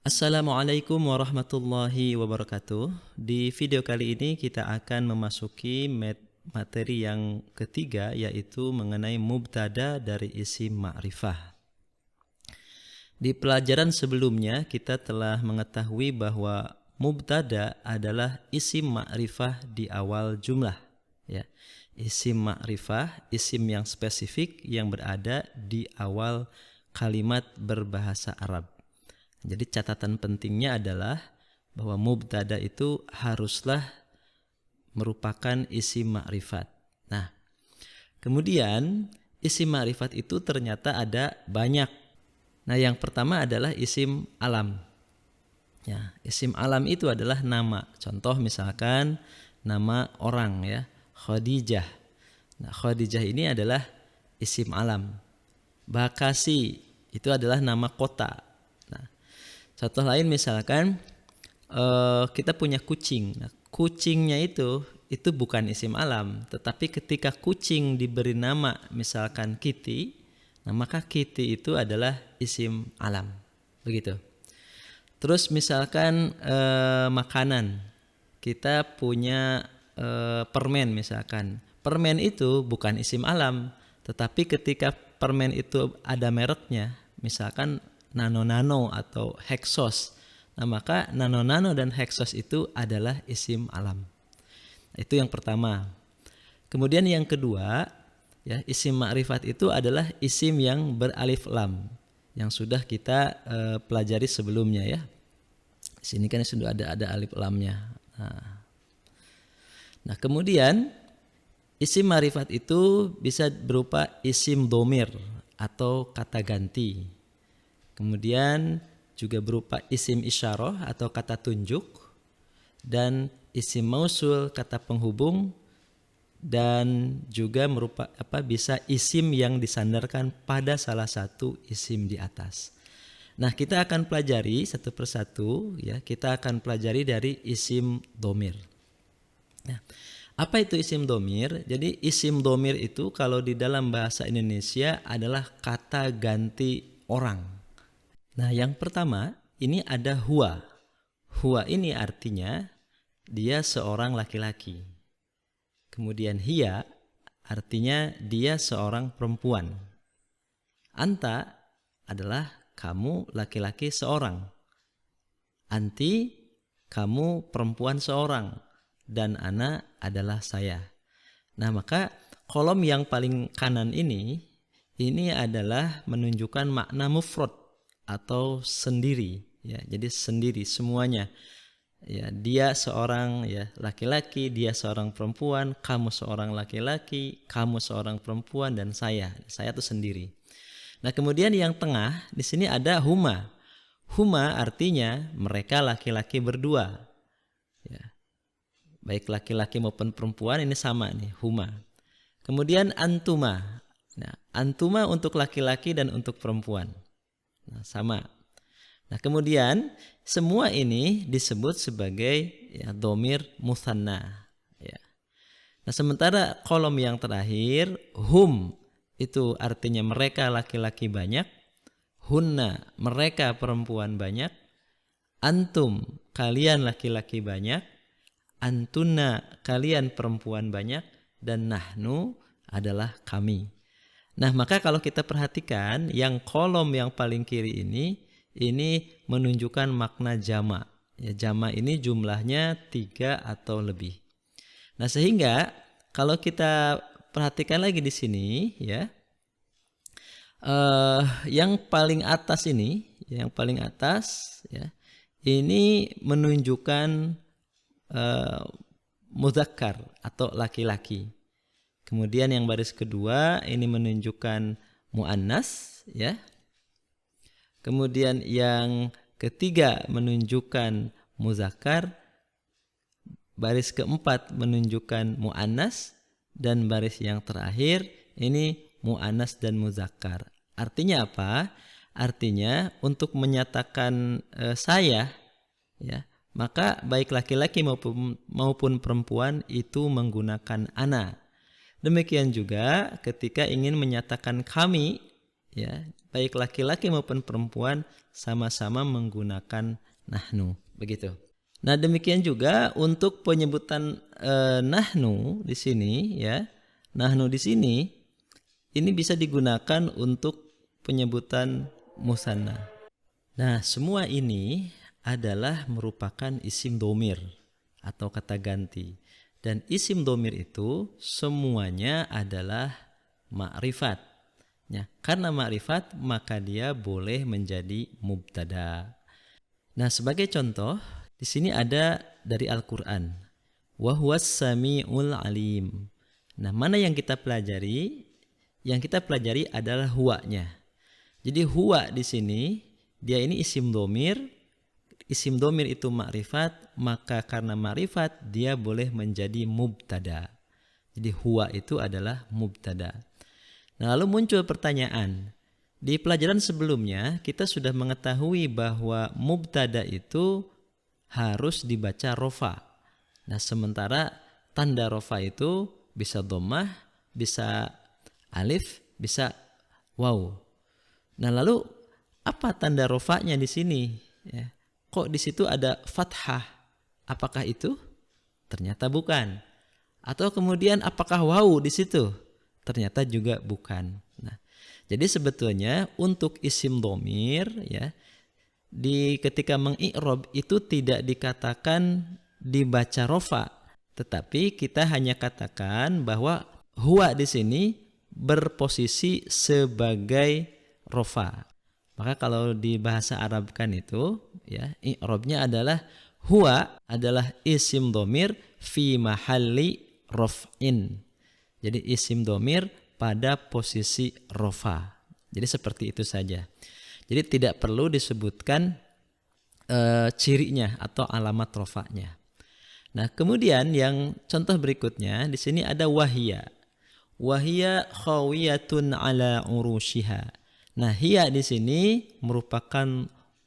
Assalamualaikum warahmatullahi wabarakatuh. Di video kali ini kita akan memasuki materi yang ketiga, yaitu mengenai mubtada dari isim ma'rifah. Di pelajaran sebelumnya kita telah mengetahui bahwa mubtada adalah isim ma'rifah di awal jumlah, ya. Isim ma'rifah, isim yang spesifik yang berada di awal kalimat berbahasa Arab. Jadi catatan pentingnya adalah bahwa mubtada itu haruslah merupakan isim ma'rifat. Nah, kemudian isim ma'rifat itu ternyata ada banyak. Nah, yang pertama adalah isim alam. Ya, isim alam itu adalah nama. Contoh misalkan nama orang, ya, Khadijah. Nah, Khadijah ini adalah isim alam. Bakasi itu adalah nama kota. Contoh lain misalkan kita punya kucing. Nah, kucingnya itu bukan isim alam, tetapi ketika kucing diberi nama misalkan Kitty, nah maka Kitty itu adalah isim alam. Begitu. Terus misalkan makanan. Kita punya permen misalkan. Permen itu bukan isim alam, tetapi ketika permen itu ada mereknya, misalkan nano-nano atau heksos. Nah, maka nano-nano dan heksos itu adalah isim alam. Itu yang pertama. Kemudian yang kedua, ya, isim ma'rifat itu adalah isim yang beralif lam yang sudah kita pelajari sebelumnya, ya. Di sini kan sudah ada alif lamnya. Nah, kemudian isim ma'rifat itu bisa berupa isim domir atau kata ganti. Kemudian juga berupa isim isyarah atau kata tunjuk, dan isim mausul kata penghubung, dan juga bisa isim yang disandarkan pada salah satu isim di atas. Nah, kita akan pelajari satu persatu, ya. Kita akan pelajari dari isim domir. Nah, apa itu isim domir? Jadi isim domir itu kalau di dalam bahasa Indonesia adalah kata ganti orang. Nah, yang pertama ini ada huwa. Huwa ini artinya dia seorang laki-laki. Kemudian hiya artinya dia seorang perempuan. Anta adalah kamu laki-laki seorang. Anti kamu perempuan seorang. Dan ana adalah saya. Nah, maka kolom yang paling kanan ini adalah menunjukkan makna mufrad atau sendiri, ya. Jadi sendiri semuanya, ya. Dia seorang, ya, laki-laki, dia seorang perempuan, kamu seorang laki-laki, kamu seorang perempuan, dan saya itu sendiri. Nah, kemudian yang tengah di sini ada huma. Huma artinya mereka laki-laki berdua, ya. Baik laki-laki maupun perempuan ini sama nih, huma. Kemudian antuma. Nah, antuma untuk laki-laki dan untuk perempuan. Nah, sama. Nah, kemudian semua ini disebut sebagai, ya, domir mutsanna, ya. Nah, sementara kolom yang terakhir hum itu artinya mereka laki-laki banyak, hunna mereka perempuan banyak, antum kalian laki-laki banyak, antuna kalian perempuan banyak, dan nahnu adalah kami. Nah, maka kalau kita perhatikan yang kolom yang paling kiri ini menunjukkan makna jama'. Ya, jama' ini jumlahnya 3 atau lebih. Nah, sehingga kalau kita perhatikan lagi di sini, ya, yang paling atas ini, ya, ini menunjukkan muzakkar atau laki-laki. Kemudian yang baris kedua ini menunjukkan muannas, ya. Kemudian yang ketiga menunjukkan muzakkar, baris keempat menunjukkan muannas, dan baris yang terakhir ini muannas dan muzakkar. Artinya apa? Artinya untuk menyatakan saya, ya, maka baik laki-laki maupun perempuan itu menggunakan ana. Demikian juga ketika ingin menyatakan kami, ya, baik laki-laki maupun perempuan sama-sama menggunakan nahnu, begitu. Nah, demikian juga untuk penyebutan nahnu di sini ya. Nahnu di sini ini bisa digunakan untuk penyebutan musanna. Nah, semua ini adalah merupakan isim domir atau kata ganti. Dan isim domir itu semuanya adalah ma'rifat. Ya, karena ma'rifat maka dia boleh menjadi mubtada. Nah, sebagai contoh di sini ada dari Al-Qur'an. Wa huwas samiul alim. Nah, mana yang kita pelajari? Yang kita pelajari adalah huwa-nya. Jadi huwa di sini dia ini isim domir. Isim domir itu ma'rifat, maka karena ma'rifat dia boleh menjadi mubtada. Jadi huwa itu adalah mubtada. Nah, lalu muncul pertanyaan. Di pelajaran sebelumnya kita sudah mengetahui bahwa mubtada itu harus dibaca rofa. Nah, sementara tanda rofa itu bisa dhammah, bisa alif, bisa waw. Nah, lalu apa tanda rofanya di sini? Ya. Kok di situ ada fathah? Apakah itu? Ternyata bukan. Atau kemudian apakah waw di situ? Ternyata juga bukan. Nah, jadi sebetulnya untuk isim domir ya, ketika mengi'rob itu tidak dikatakan dibaca rofa, tetapi kita hanya katakan bahwa huwa di sini berposisi sebagai rofa. Maka kalau di bahasa Arab kan itu ya, i'robnya adalah huwa adalah isim domir fi mahalli rof'in. Jadi isim domir pada posisi rofa. Jadi seperti itu saja. Jadi tidak perlu disebutkan cirinya atau alamat rofanya. Nah, kemudian yang contoh berikutnya di sini ada wahia. Wahia khawiyatun ala urushiha. Nah, hiya di sini merupakan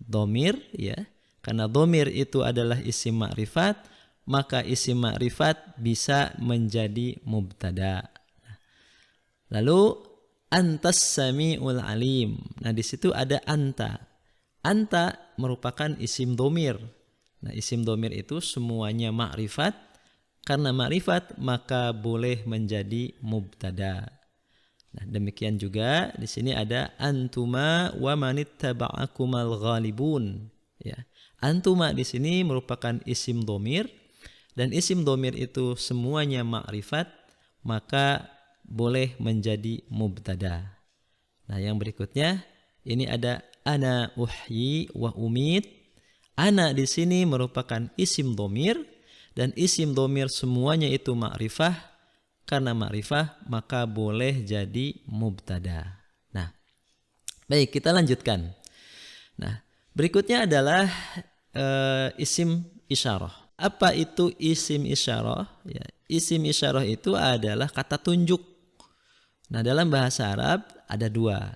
domir ya. Karena domir itu adalah isim ma'rifat, maka isim ma'rifat bisa menjadi mubtada. Lalu antas samiul alim. Nah, di situ ada anta. Anta merupakan isim domir. Nah, isim domir itu semuanya ma'rifat. Karena ma'rifat maka boleh menjadi mubtada. Nah, demikian juga di sini ada antuma wa manittaba'akumal ghalibun. Ya. Antuma di sini merupakan isim domir dan isim domir itu semuanya ma'rifat, maka boleh menjadi mubtada. Nah, yang berikutnya ini ada ana uhyi wa umit. Ana di sini merupakan isim domir dan isim domir semuanya itu ma'rifah. Karena ma'rifah maka boleh jadi mubtada. Nah, baik, kita lanjutkan. Nah, berikutnya adalah isim isyarah. Apa itu isim isyarah? Ya, isim isyarah itu adalah kata tunjuk. Nah, dalam bahasa Arab ada dua.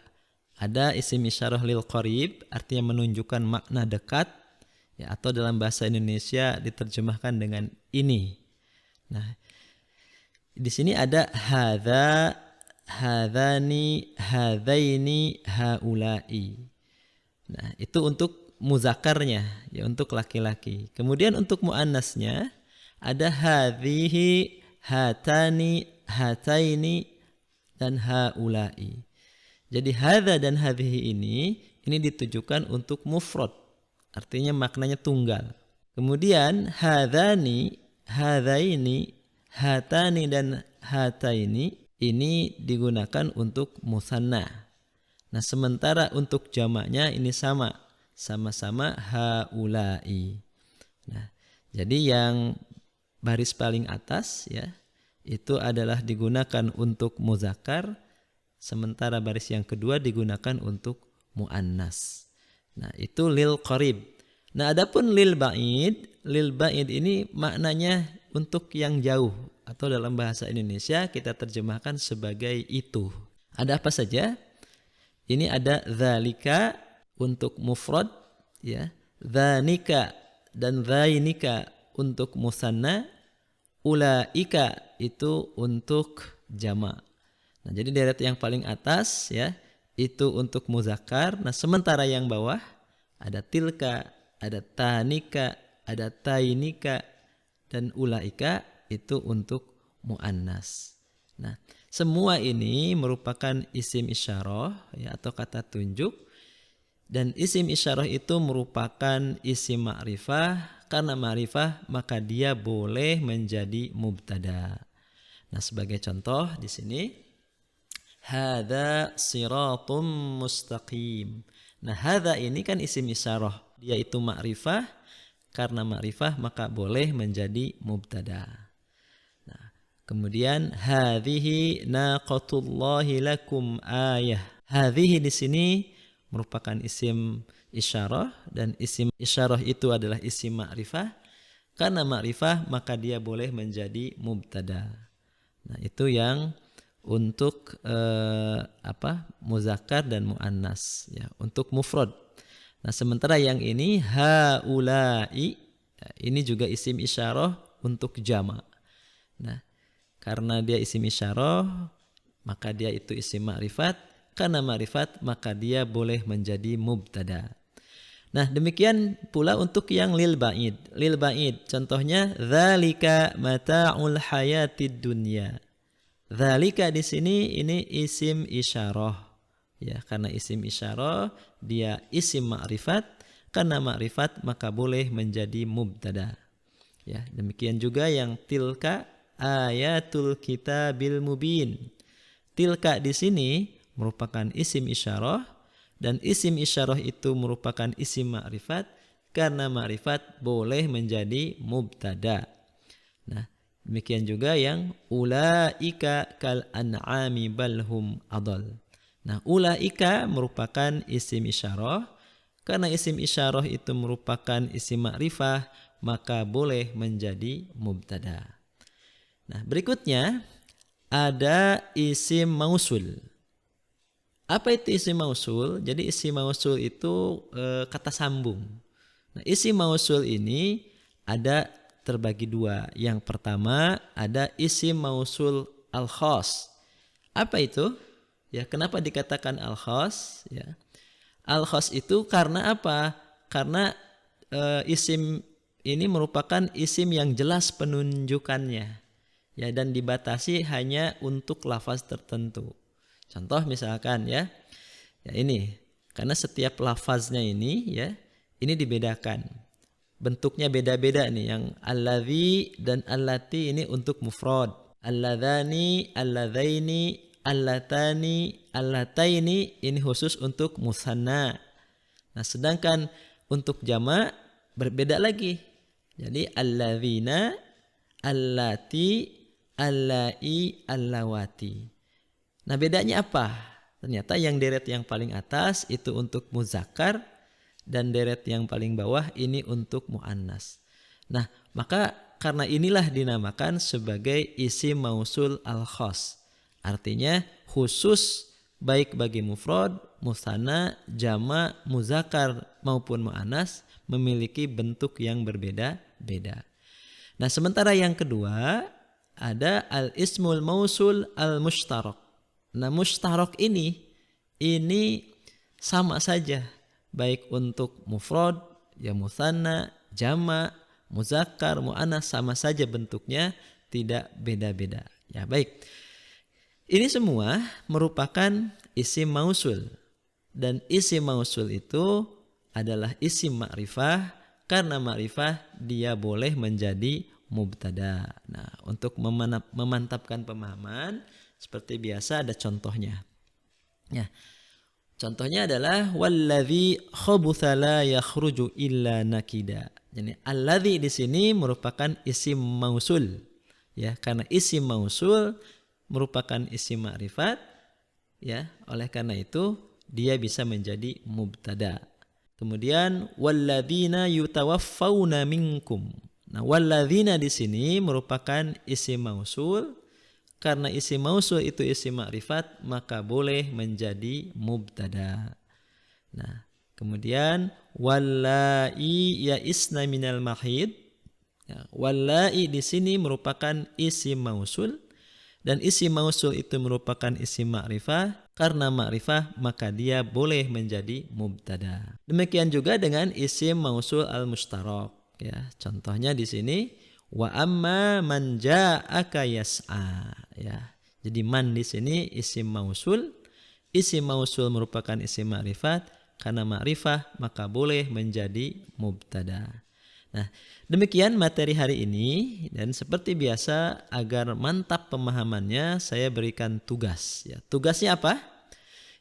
Ada isim isyarah lil qarib, artinya menunjukkan makna dekat, ya, atau dalam bahasa Indonesia diterjemahkan dengan ini. Nah, di sini ada hadza, hadzani, hadzaini, haula'i. Nah, itu untuk muzakarnya, ya, untuk laki-laki. Kemudian untuk muannasnya ada hadhihi, hatani, hataini, dan haula'i. Jadi hadza dan hadhihi ini ditujukan untuk mufrad. Artinya maknanya tunggal. Kemudian hadzani, hadzaini, hatani dan hataini ini digunakan untuk musanna. Nah, sementara untuk jamaknya ini sama-sama haula'i. Nah, jadi yang baris paling atas ya itu adalah digunakan untuk muzakkar, sementara baris yang kedua digunakan untuk muannas. Nah, itu lil qarib. Nah, adapun lil ba'id ini maknanya untuk yang jauh, atau dalam bahasa Indonesia kita terjemahkan sebagai itu. Ada apa saja? Ini ada dzalika untuk mufrad ya, dzanika dan dzainika untuk musanna, ulaika itu untuk jamak. Nah, jadi deret yang paling atas ya itu untuk muzakkar. Nah, sementara yang bawah ada tilka, ada tanika, ada tainika, dan ulaika itu untuk muannas. Nah, semua ini merupakan isim isyarah ya, atau kata tunjuk, dan isim isyarah itu merupakan isim ma'rifah. Karena ma'rifah maka dia boleh menjadi mubtada. Nah, sebagai contoh di sini hadza siratum mustaqim. Nah, hadza ini kan isim isyarah, dia itu ma'rifah. Karena ma'rifah maka boleh menjadi mubtada. Nah, kemudian hadhihi naqatullahi lakum ayah. Hadhihi di sini merupakan isim isyarah, dan isim isyarah itu adalah isim ma'rifah. Karena ma'rifah maka dia boleh menjadi mubtada. Nah, itu yang untuk muzakkar dan muannas ya, untuk mufrad. Nah, sementara yang ini haulai, ini juga isim isyarah untuk jama'. Nah, karena dia isim isyarah maka dia itu isim ma'rifat. Karena ma'rifat maka dia boleh menjadi mubtada. Nah, demikian pula untuk yang lil ba'id. Lil ba'id contohnya dzalika mata'ul hayatid dunya. Dzalika di sini ini isim isyarah. Ya, karena isim isyarah dia isim ma'rifat. Karena ma'rifat maka boleh menjadi mubtada. Ya, demikian juga yang tilka ayatul kitabil mubin. Tilka di sini merupakan isim isyarah, dan isim isyarah itu merupakan isim ma'rifat. Karena ma'rifat boleh menjadi mubtada. Nah, demikian juga yang ulaika kal an'ami balhum adal. Nah, ulaika merupakan isim isyarah. Karena isim isyarah itu merupakan isim ma'rifah maka boleh menjadi mubtada. Nah, berikutnya ada isim mausul. Apa itu isim mausul? Jadi isim mausul itu kata sambung. Nah, isim mausul ini ada terbagi dua. Yang pertama ada isim mausul al-khas. Apa itu? Ya, kenapa dikatakan al-khas? Ya, al-khas itu karena apa? Karena isim ini merupakan isim yang jelas penunjukannya. Ya, dan dibatasi hanya untuk lafaz tertentu. Contoh misalkan ya ini karena setiap lafaznya ini ya ini dibedakan. Bentuknya beda-beda nih, yang alladzi dan allati ini untuk mufrad. Alladzani, alladzaini, allatani, allataini ini khusus untuk musanna. Nah, sedangkan untuk jama' berbeda lagi. Jadi alladzina, allati, allai, allawati. Nah, bedanya apa? Ternyata yang deret yang paling atas itu untuk muzakkar, dan deret yang paling bawah ini untuk muannas. Nah, maka karena inilah dinamakan sebagai isim mausul al-khas. Artinya khusus baik bagi mufrad, musanna, jama', muzakkar maupun muannas memiliki bentuk yang berbeda-beda. Nah, sementara yang kedua ada al-ismul mausul al-mushtarak. Nah, mushtarak ini sama saja baik untuk mufrad, ya musanna, jama', muzakkar, muannas sama saja bentuknya, tidak beda-beda. Ya, baik. Ini semua merupakan isim mausul, dan isim mausul itu adalah isim ma'rifah. Karena ma'rifah dia boleh menjadi mubtada. Nah, untuk memantapkan pemahaman seperti biasa ada contohnya. Ya. Contohnya adalah walladzi khabutha la yakhruju illa nakida. Jadi alladzi di sini merupakan isim mausul. Ya, karena isim mausul merupakan isim ma'rifat, ya, oleh karena itu dia bisa menjadi mubtada. Kemudian walladzina yutawaffawna minkum. Nah, walladzina di sini merupakan isim mausul. Karena isim mausul itu isim ma'rifat maka boleh menjadi mubtada. Nah, kemudian wallai ya'isna minal mahid. Ya, wallai di sini merupakan isim mausul, dan isim mausul itu merupakan isim ma'rifah. karena ma'rifah maka dia boleh menjadi mubtada. Demikian juga dengan isim mausul al-mustarak ya. Contohnya di sini wa amma man ja'aka yas'a ya. Jadi man di sini isim mausul. Isim mausul merupakan isim ma'rifat, karena ma'rifah maka boleh menjadi mubtada. Nah, demikian materi hari ini, dan seperti biasa agar mantap pemahamannya saya berikan tugas ya. Tugasnya apa?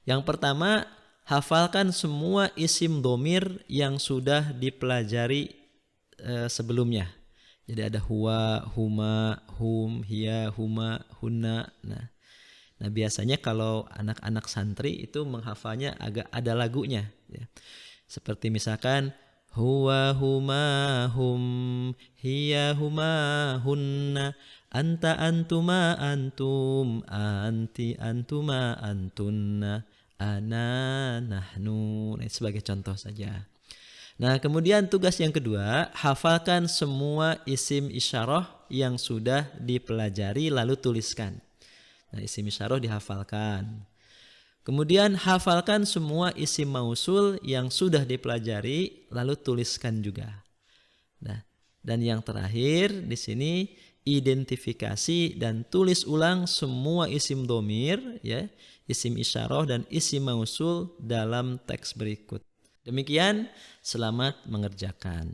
Yang pertama, hafalkan semua isim domir yang sudah dipelajari sebelumnya. Jadi ada huwa, huma, hum, hiya, huma, hunna. Nah, biasanya kalau anak-anak santri itu menghafalnya agak ada lagunya ya. Seperti misalkan huwa huma hum, hiya huma hunna, anta antuma antum, anti antuma antunna, ana nahnu. Nah, sebagai contoh saja. Nah, kemudian tugas yang kedua, hafalkan semua isim isyarah yang sudah dipelajari lalu tuliskan. Nah, isim isyarah dihafalkan. Kemudian hafalkan semua isim mausul yang sudah dipelajari lalu tuliskan juga. Nah, dan yang terakhir di sini identifikasi dan tulis ulang semua isim domir ya, isim isyarah dan isim mausul dalam teks berikut. Demikian, selamat mengerjakan.